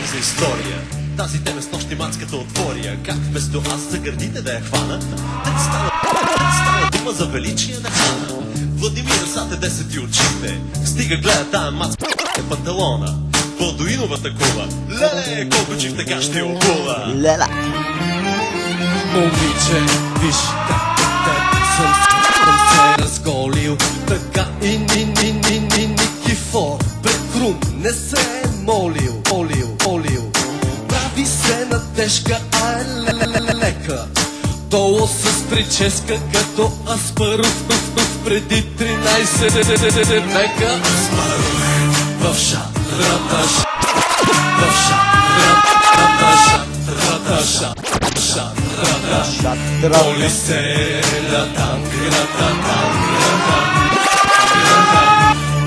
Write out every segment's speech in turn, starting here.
за история. Тази тема с нощи мацката отворя. Как вместо аз за гърдите да я хвана, да става дума за величие на хана. Владимир Сате 10 и очите, стига гледа тая мацка панталона. Бодуиновата кула, леле, колко чиф така ще обула. Лела. Момиче, виж как съм се разголил. Така и Никифор пред Крум не се е молил. Прави се на тежка, а е лека. Долу с прическа като Аспарух преди 13 века. Аспарух в шатрата, моли се на танграта,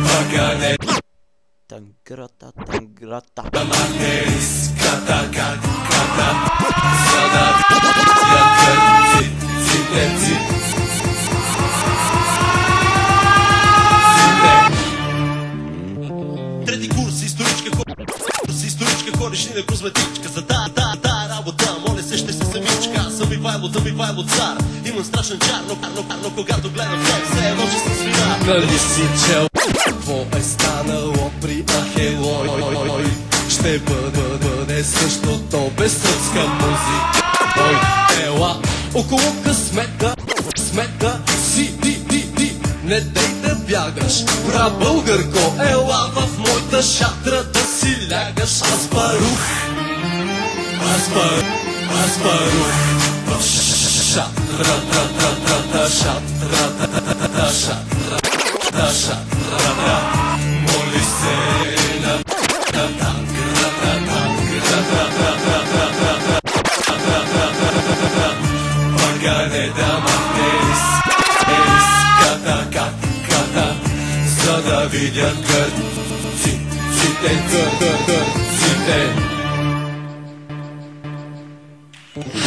вагане Танграта. да махне риската, каката, за да видят гърците. Трети курс, историчка, ходиш и на козметичка. За тая работа, моля се, ще се самичка. Аз съм Ивайло цар, имам страшен чар, но когато гледам теб, все едно че съм свина. Нали си чел, какво е станало при Ахелой? Ще бъде същото без сръбска музика. Ой, ела, около късмета си ти. Не дей да бягаш, бра българко, ела в моята шатра да си лягаш. Аспарух в шатрата, моли се на танграта, вагане да махне риската, каката, за да видят гърците.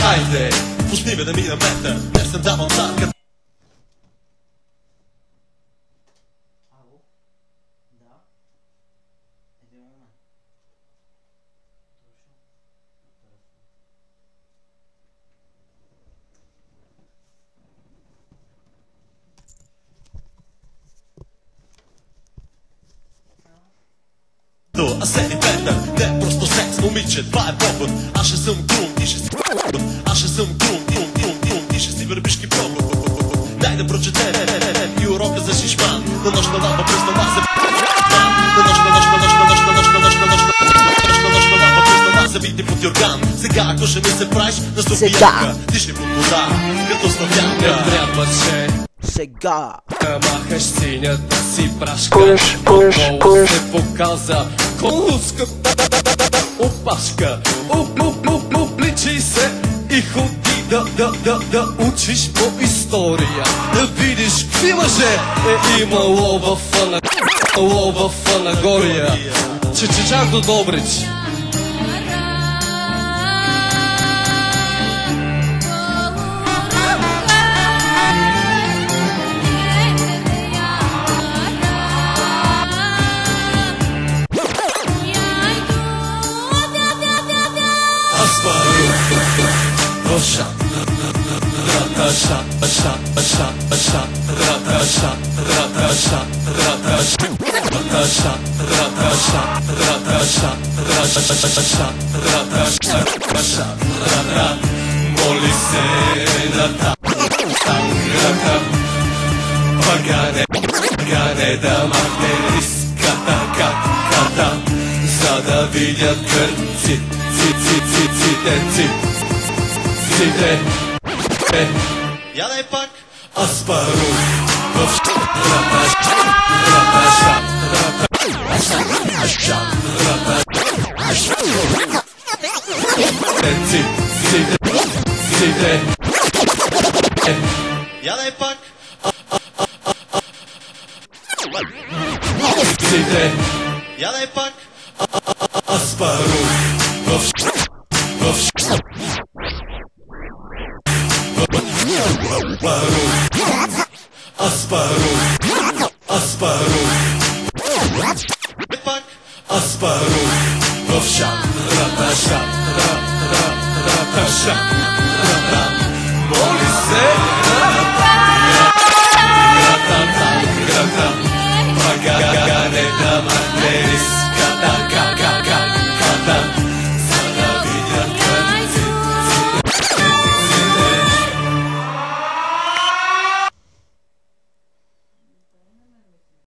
Хайде, Пусни ме да мина метър, не съм давал знак. Асен и Петър, не просто секс, момиче, това е поход. Аз ще съм Крум и ще си и ще си върбишки поход. Дай да прочетем и урока за шишман. На нощна лампа през дома се на нощна лампа през дома се бити под юрган. Сега ако ще ми се правиш на Софиянка, дишни под вода, като славянка. не трябваше Сега. махаш синята си прашка. Отново се показа колуската опашка. Обличай се и ходи да учиш по история. Да видиш какви мъже е имало в Фанагория. Чак до Добрич. Моли се на танграта, вагане да махне риската, каката, за да видят гърците. Ядай пак. Аспарух в шатрата. Ядай пак. Ядай пак. Аспарух Аспарух Пак. Аспарух в в шат, раташат, раташат.